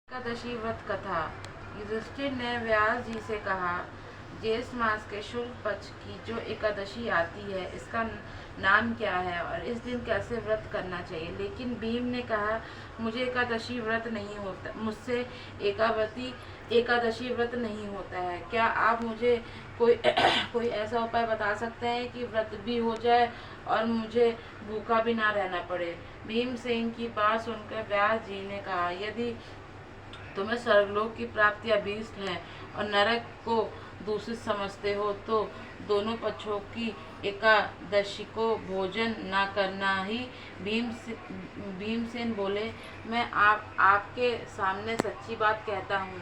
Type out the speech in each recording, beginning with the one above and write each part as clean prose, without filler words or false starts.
एकादशी व्रत कथा। युधिष्ठिर ने व्यास जी से कहा, ज्येष्ठ मास के शुक्ल पक्ष की जो एकादशी आती है इसका नाम क्या है और इस दिन कैसे व्रत करना चाहिए। लेकिन भीम ने कहा, मुझे एकादशी व्रत नहीं होता, मुझसे एकादशी व्रत नहीं होता है। क्या आप मुझे कोई कोई ऐसा उपाय बता सकते हैं कि व्रत भी हो जाए और मुझे भूखा भी ना रहना पड़े। भीमसेन की बात सुनकर व्यास जी ने कहा, यदि तुम्हें स्वर्गलोक की प्राप्ति अभीष्ट है और नरक को दूषित समझते हो तो दोनों पक्षों की एकादशी को भोजन न करना ही। भीमसेन बोले, मैं आपके सामने सच्ची बात कहता हूँ,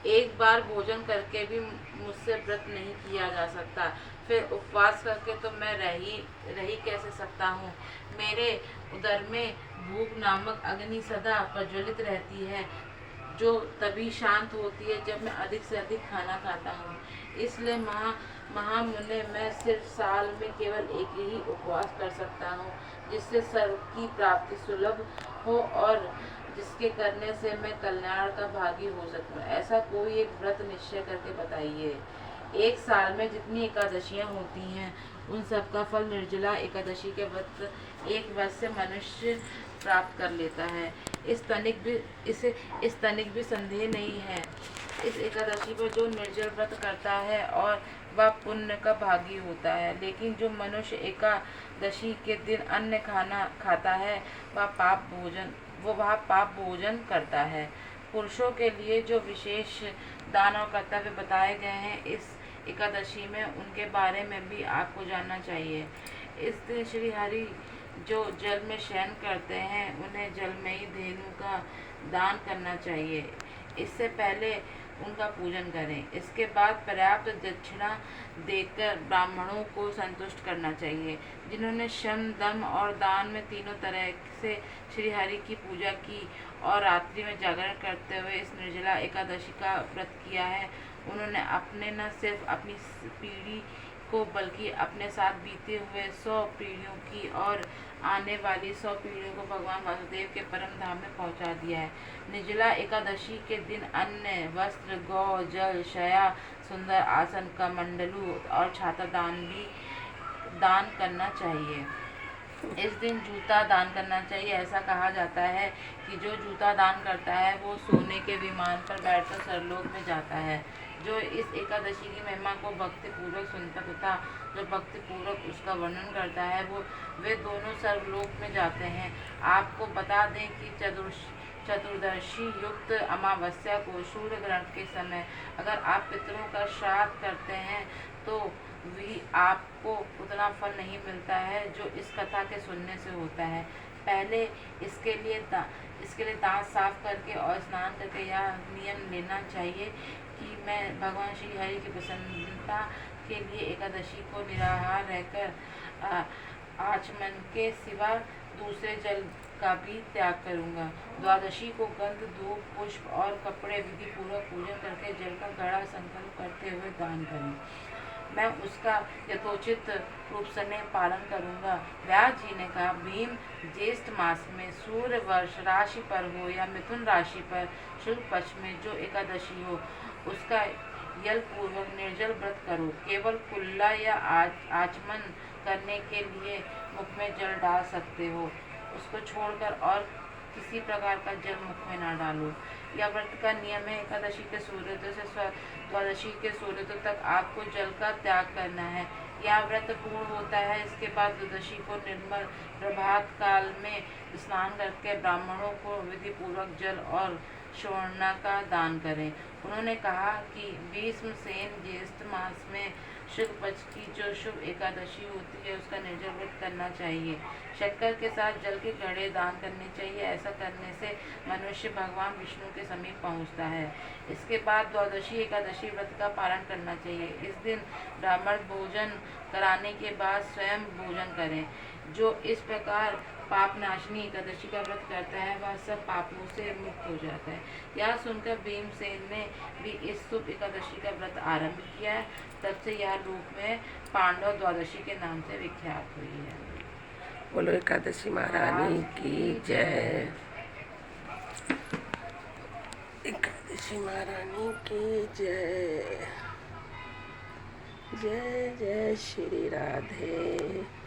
एक बार भोजन करके भी मुझसे व्रत नहीं किया जा सकता, फिर उपवास करके तो मैं रही कैसे सकता हूँ। मेरे उदर में भूख नामक अग्नि सदा प्रज्वलित रहती है, जो तभी शांत होती है जब मैं अधिक से अधिक खाना खाता हूँ। इसलिए महामुने मैं सिर्फ साल में केवल एक ही उपवास कर सकता हूँ, जिससे स्वर्ग की प्राप्ति सुलभ हो और जिसके करने से मैं कल्याण का भागी हो सकूँ। ऐसा कोई एक व्रत निश्चय करके बताइए। एक साल में जितनी एकादशियाँ होती हैं उन सब का फल निर्जला एकादशी के व्रत एक वर्ष से मनुष्य प्राप्त कर लेता है। इस तनिक भी संदेह नहीं है। इस एकादशी पर जो निर्जल व्रत करता है और वह पुण्य का भागी होता है, लेकिन जो मनुष्य एकादशी के दिन अन्न खाना खाता है वह पाप भोजन करता है। पुरुषों के लिए जो विशेष दान और कर्तव्य बताए गए हैं इस एकादशी में, उनके बारे में भी आपको जानना चाहिए। इस दिन श्री हरि जो जल में शयन करते हैं उन्हें जलमयी धेनु का दान करना चाहिए। इससे पहले उनका पूजन करें। इसके बाद पर्याप्त दक्षिणा देकर ब्राह्मणों को संतुष्ट करना चाहिए। जिन्होंने शम दम और दान में तीनों तरह से श्री हरि की पूजा की और रात्रि में जागरण करते हुए इस निर्जला एकादशी का व्रत किया है, उन्होंने अपने न सिर्फ अपनी पीढ़ी को बल्कि अपने साथ बीते हुए 100 पीढ़ियों की और आने वाली 100 पीढ़ियों को भगवान वासुदेव के परम धाम में पहुंचा दिया है। निर्जला एकादशी के दिन अन्न, वस्त्र, गौ, जल, शया, सुंदर आसन, कमंडलू और छाता दान करना चाहिए। इस दिन जूता दान करना चाहिए। ऐसा कहा जाता है कि जो जूता दान करता है वो सोने के विमान पर बैठकर सरलोक में जाता है। जो इस एकादशी की महिमा को भक्ति पूर्वक सुनता तथा जो भक्ति पूर्वक उसका वर्णन करता है वे दोनों सर्वलोक में जाते हैं। आपको बता दें कि चतुर्दशी युक्त अमावस्या को सूर्य ग्रहण के समय अगर आप पितरों का श्राद्ध करते हैं तो भी आपको उतना फल नहीं मिलता है जो इस कथा के सुनने से होता है। पहले इसके लिए दांत साफ करके और स्नान करके यह नियम लेना चाहिए कि मैं भगवान श्री हरि की प्रसन्नता के लिए एकादशी को निराहार रहकर आचमन के सिवा दूसरे जल का भी त्याग करूंगा। द्वादशी को गंध, धूप, पुष्प और कपड़े विधि पूर्वक पूजन करके जल का गड़ा संकल्प करते हुए दान करें। मैं उसका यथोचित रूप से पालन करूंगा। व्यास जी ने कहा, भीम, ज्येष्ठ मास में सूर्य वर्ष राशि पर हो या मिथुन राशि पर शुक्ल पक्ष में जो एकादशी हो उसका यल पूर्वक निर्जल व्रत करो। केवल कुल्ला या आचमन करने के लिए मुख में जल डाल सकते हो, उसको छोड़कर और किसी प्रकार का जल मुख में ना डालो। यह व्रत का नियम है। एकादशी के सूर्योदय से द्वादशी के सूर्योदय तक आपको जल का त्याग करना है। यह व्रत पूर्ण होता है। इसके बाद द्वादशी को निर्मल प्रभात काल में स्नान करके ब्राह्मणों को विधि पूर्वक जल और स्वर्ण का दान करें। उन्होंने कहा कि भीमसेन ज्येष्ठ मास में शुक्ल पक्ष की जो शुभ एकादशी होती है उसका निर्जल व्रत करना चाहिए। शक्कर के साथ जल के घड़े दान करने चाहिए। ऐसा करने से मनुष्य भगवान विष्णु के समीप पहुंचता है। इसके बाद द्वादशी एकादशी व्रत का पालन करना चाहिए। इस दिन ब्राह्मण भोजन कराने के बाद स्वयं भोजन करें। जो इस प्रकार पाप नाशनी एकादशी का व्रत करता है वह सब पापों से मुक्त हो जाता है। यह सुनकर भीमसेन ने भी इस शुभ एकादशी का व्रत आरंभ किया है। तब से यह लोक में पांडव द्वादशी के नाम से विख्यात हुई है। बोलो एकादशी महारानी की जय। मीनाक्षी महारानी की जय। जय जय श्री राधे।